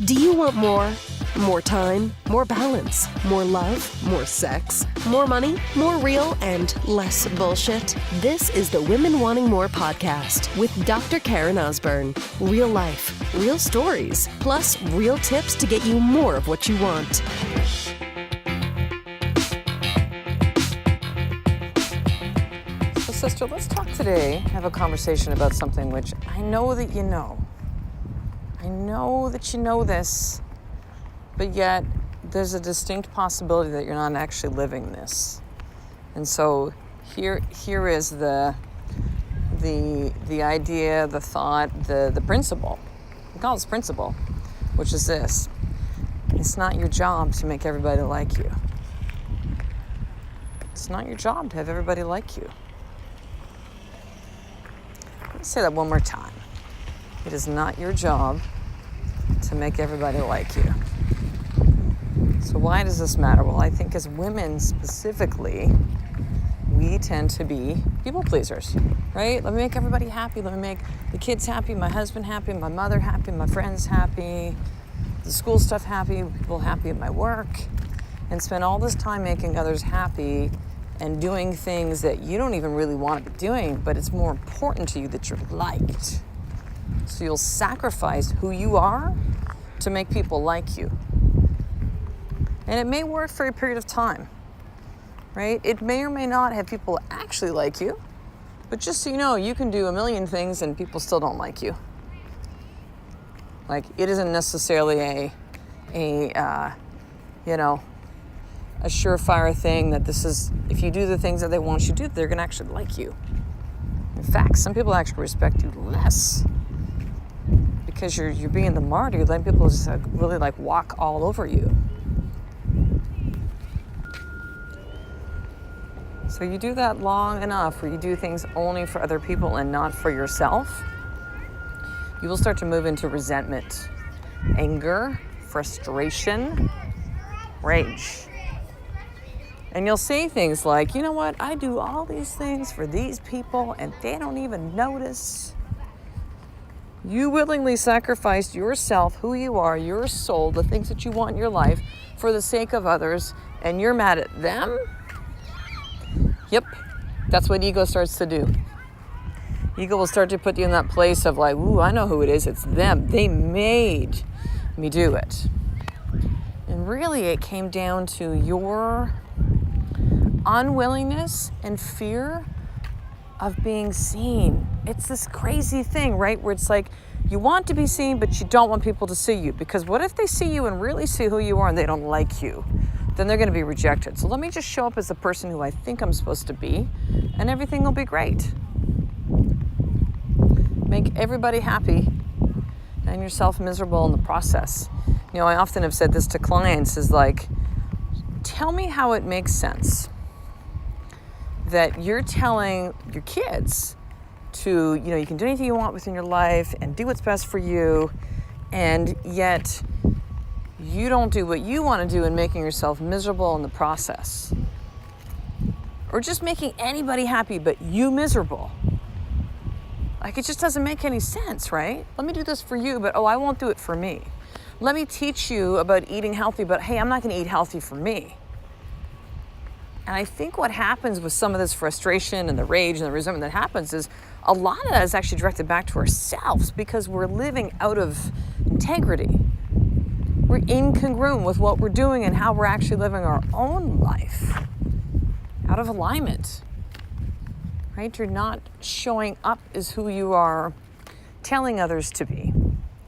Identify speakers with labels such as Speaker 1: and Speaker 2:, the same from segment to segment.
Speaker 1: Do you want more? More time, more balance, more love, more sex, more money, more real, and less bullshit? This is the Women Wanting More podcast with Dr. Karen Osborne. Real life, real stories, plus real tips to get you more of what you want.
Speaker 2: So, sister, let's talk today, have a conversation about something which I know that you know. I know that you know this, but yet there's a distinct possibility that you're not actually living this. And so here is the idea, the thought, the principle. We call this principle, which is this. It's not your job to make everybody like you. It's not your job to have everybody like you. Let me say that one more time. It is not your job to make everybody like you. So why does this matter? Well, I think as women specifically, we tend to be people pleasers, right? Let me make everybody happy. Let me make the kids happy, my husband happy, my mother happy, my friends happy, the school stuff happy, people happy at my work, and spend all this time making others happy and doing things that you don't even really want to be doing, but it's more important to you that you're liked. So you'll sacrifice who you are to make people like you. And it may work for a period of time, right? It may or may not have people actually like you, but just so you know, you can do a million things and people still don't like you. Like, it isn't necessarily a surefire thing that this is, if you do the things that they want you to do, they're gonna actually like you. In fact, some people actually respect you less because you're being the martyr. You're letting people just really walk all over you. So you do that long enough where you do things only for other people and not for yourself, you will start to move into resentment, anger, frustration, rage. And you'll say things like, you know what, I do all these things for these people and they don't even notice. You willingly sacrificed yourself, who you are, your soul, the things that you want in your life for the sake of others, and you're mad at them? Yep, that's what ego starts to do. Ego will start to put you in that place of like, ooh, I know who it is. It's them. They made me do it. And really it came down to your unwillingness and fear of being seen. It's this crazy thing, right? Where it's like, you want to be seen, but you don't want people to see you. Because what if they see you and really see who you are and they don't like you? Then they're going to be rejected. So let me just show up as the person who I think I'm supposed to be, and everything will be great. Make everybody happy and yourself miserable in the process. You know, I often have said this to clients is like, tell me how it makes sense that you're telling your kids to, you can do anything you want within your life and do what's best for you, and yet you don't do what you want to do and making yourself miserable in the process. Or just making anybody happy but you miserable. Like, it just doesn't make any sense, right? Let me do this for you, but I won't do it for me. Let me teach you about eating healthy, but hey, I'm not going to eat healthy for me. And I think what happens with some of this frustration and the rage and the resentment that happens is a lot of that is actually directed back to ourselves because we're living out of integrity. We're incongruent with what we're doing and how we're actually living our own life. Out of alignment. Right? You're not showing up as who you are telling others to be.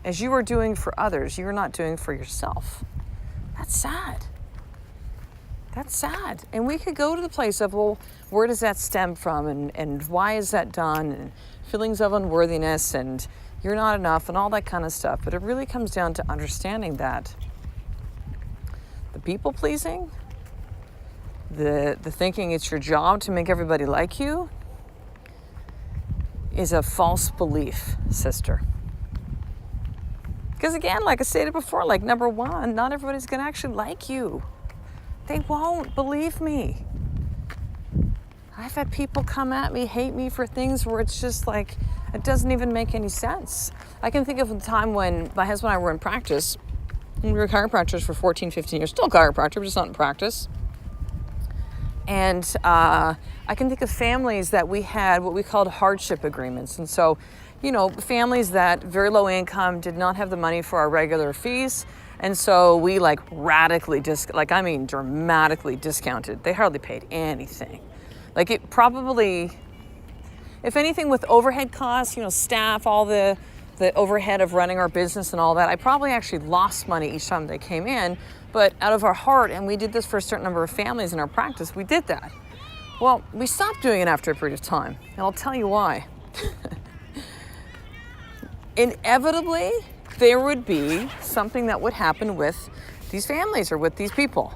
Speaker 2: As you are doing for others, you're not doing for yourself. That's sad. That's sad. And we could go to the place of, well, where does that stem from? And why is that done? And feelings of unworthiness and you're not enough and all that kind of stuff. But it really comes down to understanding that the people pleasing, the thinking it's your job to make everybody like you is a false belief, sister. Because again, like I stated before, number one, not everybody's going to actually like you. They won't, believe me. I've had people come at me, hate me for things where it's just it doesn't even make any sense. I can think of a time when my husband and I were in practice And we were chiropractors for 14, 15 years. Still chiropractor, but just not in practice. And I can think of families that we had what we called hardship agreements. And so, families that very low income did not have the money for our regular fees. And so we dramatically discounted. They hardly paid anything. It probably, if anything, with overhead costs, staff, all the overhead of running our business and all that, I probably actually lost money each time they came in. But out of our heart, and we did this for a certain number of families in our practice, we did that. Well, we stopped doing it after a period of time, and I'll tell you why. Inevitably, there would be something that would happen with these families or with these people,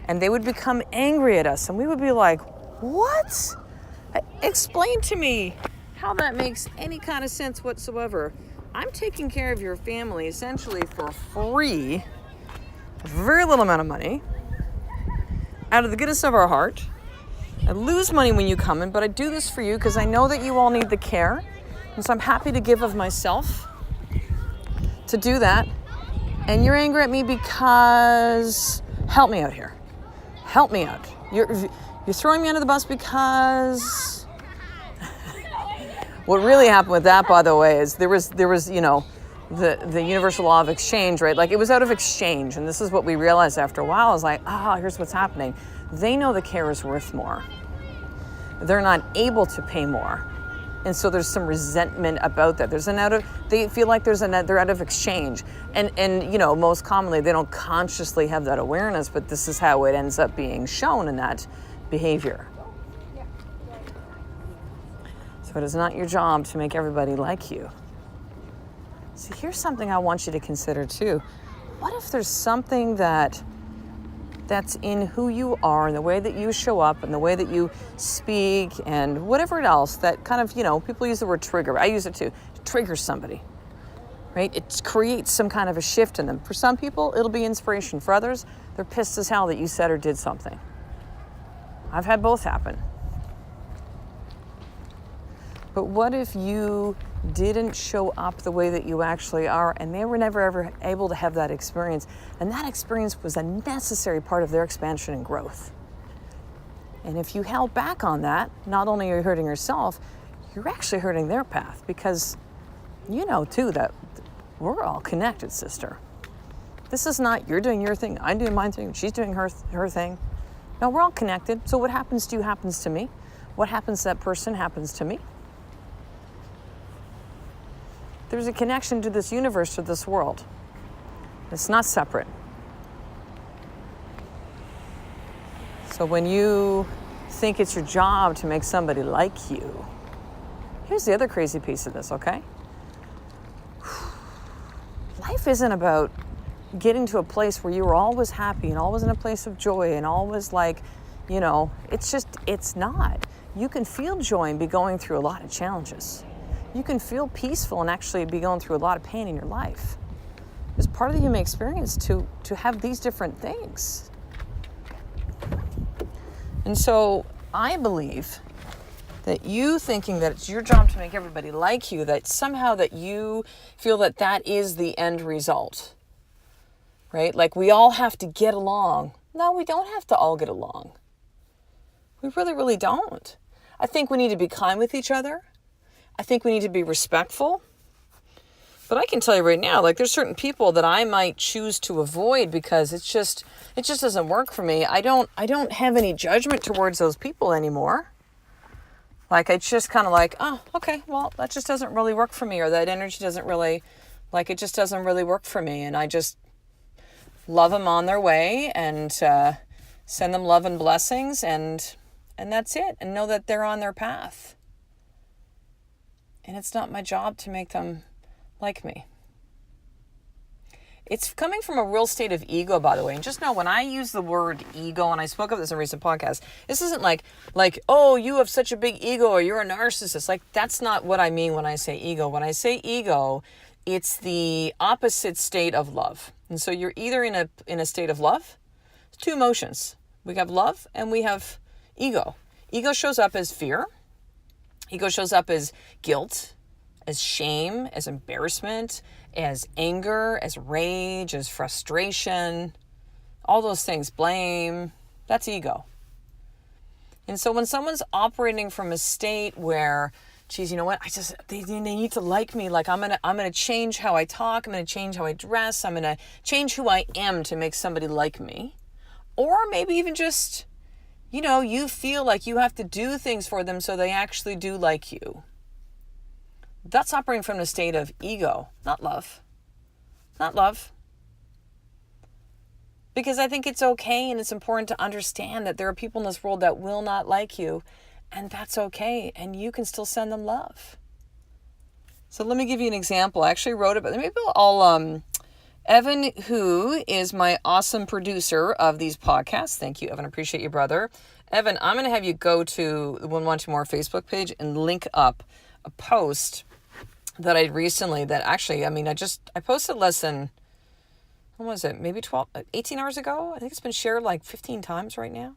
Speaker 2: and they would become angry at us, and we would be like, what? Explain to me how that makes any kind of sense whatsoever. I'm taking care of your family essentially for free, very little amount of money, out of the goodness of our heart. I lose money when you come in, but I do this for you because I know that you all need the care. And so I'm happy to give of myself to do that. And you're angry at me because, help me out here. Help me out. You're throwing me under the bus because... What really happened with that, by the way, is there was the universal law of exchange, right? It was out of exchange. And this is what we realized after a while. Is here's what's happening. They know the care is worth more. They're not able to pay more. And so there's some resentment about that. They feel like they're out of exchange. And most commonly they don't consciously have that awareness, but this is how it ends up being shown in that behavior. So it is not your job to make everybody like you. So here's something I want you to consider too. What if there's something that's in who you are and the way that you show up and the way that you speak and whatever else that kind of, people use the word trigger. I use it too. It triggers somebody, right? It creates some kind of a shift in them. For some people, it'll be inspiration. For others, they're pissed as hell that you said or did something. I've had both happen. But what if you didn't show up the way that you actually are and they were never ever able to have that experience, and that experience was a necessary part of their expansion and growth? And if you held back on that, not only are you hurting yourself, you're actually hurting their path, because too that we're all connected, sister. This is not you're doing your thing, I'm doing my thing, she's doing her thing. No, we're all connected. So what happens to you happens to me. What happens to that person happens to me. There's a connection to this universe, to this world. It's not separate. So when you think it's your job to make somebody like you, here's the other crazy piece of this, okay? Life isn't about getting to a place where you're always happy and always in a place of joy and always it's not. You can feel joy and be going through a lot of challenges. You can feel peaceful and actually be going through a lot of pain in your life. It's part of the human experience to have these different things. And so I believe that you thinking that it's your job to make everybody like you, that somehow that you feel that is the end result, right? We all have to get along. No, we don't have to all get along. We really, really don't. I think we need to be kind with each other. I think we need to be respectful. But I can tell you right now, there's certain people that I might choose to avoid because it just doesn't work for me. I don't have any judgment towards those people anymore. It's just kind of oh, okay, well, that just doesn't really work for me, or that energy doesn't really, it just doesn't really work for me. And I just love them on their way and send them love and blessings, and that's it. And know that they're on their path. And it's not my job to make them like me. It's coming from a real state of ego, by the way. And just know when I use the word ego, and I spoke of this in a recent podcast, this isn't like, oh, you have such a big ego or you're a narcissist. That's not what I mean when I say ego. When I say ego, it's the opposite state of love. And so you're either in a state of love, two emotions. We have love and we have ego. Ego shows up as fear. Ego shows up as guilt, as shame, as embarrassment, as anger, as rage, as frustration, all those things, blame. That's ego. And so when someone's operating from a state where, geez, you know what? They need to like me. Like I'm gonna change how I talk. I'm gonna change how I dress. I'm gonna change who I am to make somebody like me. Or maybe even just, you feel like you have to do things for them so they actually do like you. That's operating from a state of ego, not love. Not love. Because I think it's okay and it's important to understand that there are people in this world that will not like you, and that's okay, and you can still send them love. So let me give you an example. I actually wrote about it. Maybe I'll Evan, who is my awesome producer of these podcasts. Thank you, Evan. I appreciate you, brother. Evan, I'm going to have you go to the One Want to More Facebook page and link up a post that I recently, that actually, I posted less than, when was it? Maybe 18 hours ago? I think it's been shared like 15 times right now.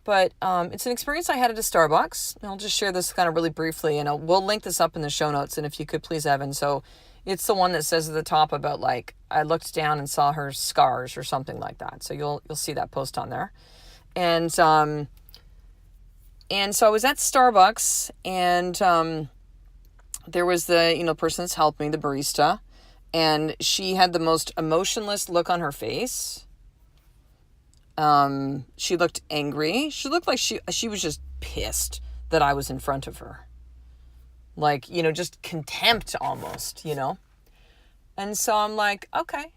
Speaker 2: But it's an experience I had at a Starbucks. I'll just share this kind of really briefly, and we'll link this up in the show notes. And if you could please, Evan. So it's the one that says at the top about like, I looked down and saw her scars or something like that. So you'll see that post on there. And so I was at Starbucks, and there was the person that's helped me, the barista, and she had the most emotionless look on her face. She looked angry. She looked like she was just pissed that I was in front of her. Like, just contempt almost, And so I'm like, okay.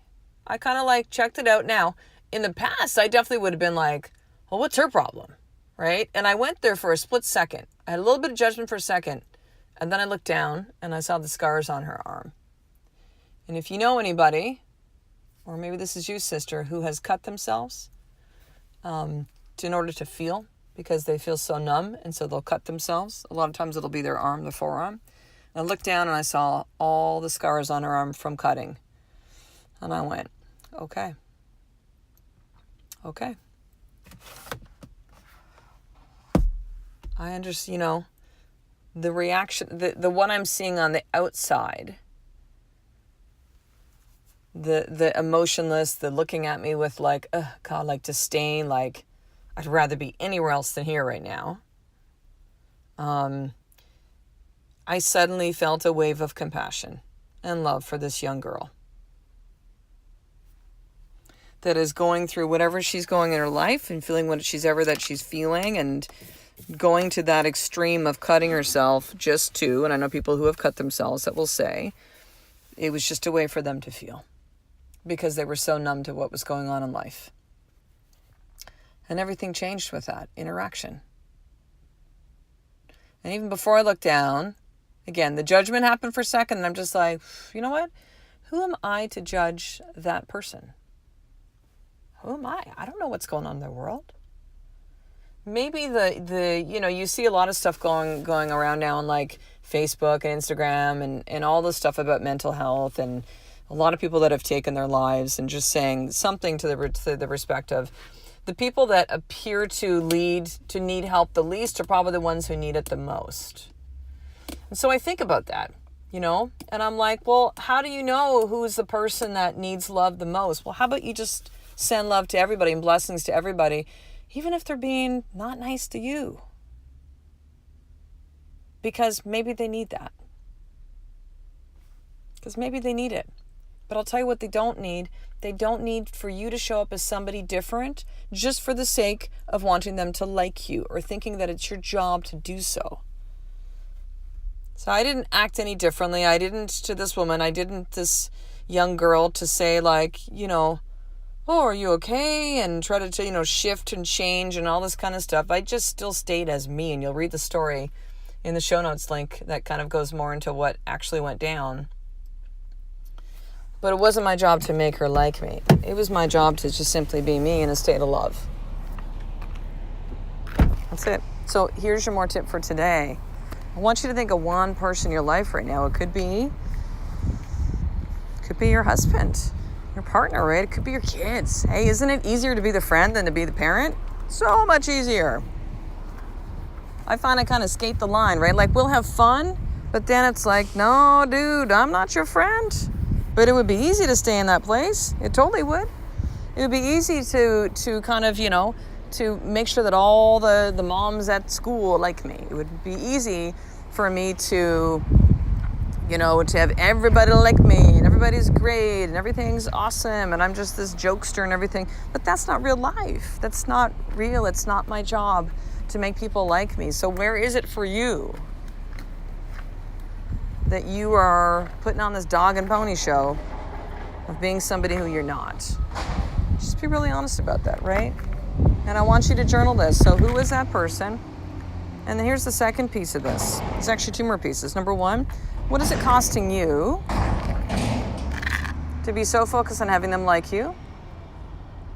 Speaker 2: I kind of like checked it out. Now, in the past, I definitely would have been like, well, what's her problem? Right? And I went there for a split second. I had a little bit of judgment for a second. And then I looked down and I saw the scars on her arm. And if you know anybody, or maybe this is you, sister, who has cut themselves in order to feel, because they feel so numb, and so they'll cut themselves. A lot of times it'll be their arm, the forearm. And I looked down and I saw all the scars on her arm from cutting. And I went, okay. I understand, the reaction, the what I'm seeing on the outside, the emotionless, the looking at me with like, God, like disdain, like I'd rather be anywhere else than here right now. I suddenly felt a wave of compassion and love for this young girl that is going through whatever she's going in her life and feeling what she's feeling, and going to that extreme of cutting herself just to, and I know people who have cut themselves that will say, it was just a way for them to feel because they were so numb to what was going on in life. And everything changed with that interaction. And even before I looked down, again, the judgment happened for a second, and I'm just like, you know what? Who am I to judge that person? Who am I? I don't know what's going on in their world. Maybe you see a lot of stuff going around now on like Facebook and Instagram and all this stuff about mental health, and a lot of people that have taken their lives, and just saying something to the respect of the people that appear to need help the least are probably the ones who need it the most. And so I think about that, and I'm like, well, how do you know who's the person that needs love the most? Well, how about you just send love to everybody and blessings to everybody, even if they're being not nice to you. Because maybe they need that. Because maybe they need it. But I'll tell you what they don't need. They don't need for you to show up as somebody different just for the sake of wanting them to like you or thinking that it's your job to do so. So I didn't act any differently. I didn't to this young girl to say like, oh, are you okay? And try to, shift and change and all this kind of stuff. I just still stayed as me. And you'll read the story in the show notes link that kind of goes more into what actually went down. But it wasn't my job to make her like me. It was my job to just simply be me in a state of love. That's it. So here's your more tip for today. I want you to think of one person in your life right now. It could be your husband, your partner, right? It could be your kids. Hey, isn't it easier to be the friend than to be the parent? So much easier. I find I kind of skate the line, right? Like we'll have fun, but then it's like, no, dude, I'm not your friend. But it would be easy to stay in that place. It totally would. It would be easy to kind of, to make sure that all the moms at school like me. It would be easy for me to have everybody like me, and everybody's great, and everything's awesome, and I'm just this jokester and everything. But that's not real life. That's not real. It's not my job to make people like me. So where is it for you that you are putting on this dog and pony show of being somebody who you're not? Just be really honest about that, right? And I want you to journal this. So who is that person? And then here's the second piece of this. There's actually two more pieces. Number one, what is it costing you to be so focused on having them like you?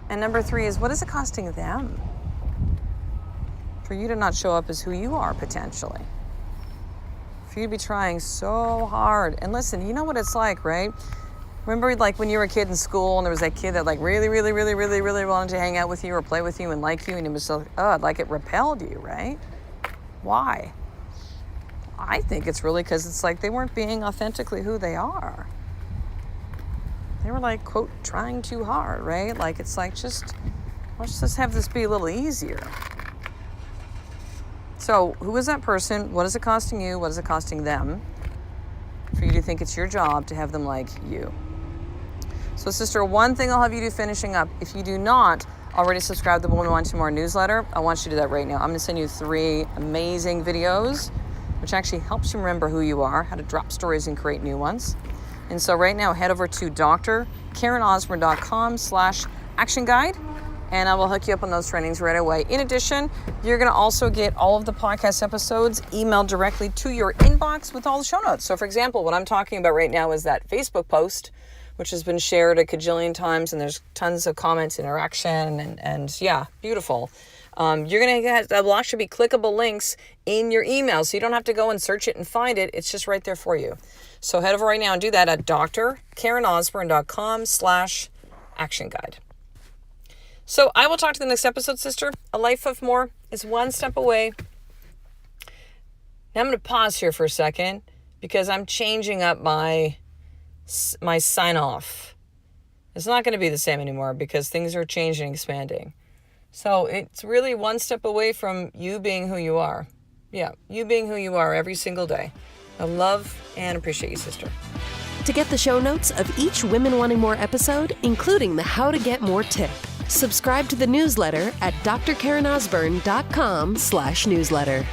Speaker 2: And number three is, what is it costing them for you to not show up as who you are potentially? For you to be trying so hard. And listen, you know what it's like, right? Remember like when you were a kid in school and there was that kid that like really, really, really, really, really wanted to hang out with you or play with you and like you, and it was like it repelled you, right? Why? I think it's really because it's like they weren't being authentically who they are. They were like, quote, trying too hard, right? Like it's like let's just have this be a little easier. So who is that person? What is it costing you? What is it costing them for you to think it's your job to have them like you? So sister, one thing I'll have you do finishing up, if you do not already subscribe to the Woman Wanting More newsletter, I want you to do that right now. I'm going to send you 3 amazing videos, which actually helps you remember who you are, how to drop stories and create new ones. And so right now, head over to drkarenosborne.com/action guide, and I will hook you up on those trainings right away. In addition, you're going to also get all of the podcast episodes emailed directly to your inbox with all the show notes. So for example, what I'm talking about right now is that Facebook post, which has been shared a cajillion times, and there's tons of comments, interaction, and yeah, beautiful. You're going to get, there will actually be clickable links in your email, so you don't have to go and search it and find it. It's just right there for you. So head over right now and do that at drkarenosborne.com/action guide. So I will talk to you in the next episode, sister. A life of more is one step away. Now I'm going to pause here for a second because I'm changing up my sign off. It's not going to be the same anymore because things are changing and expanding. So it's really one step away from you being who you are. Yeah, you being who you are every single day. I love and appreciate you, sister.
Speaker 1: To get the show notes of each Women Wanting More episode, including the How to Get More tip, subscribe to the newsletter at drkarenosborne.com/newsletter.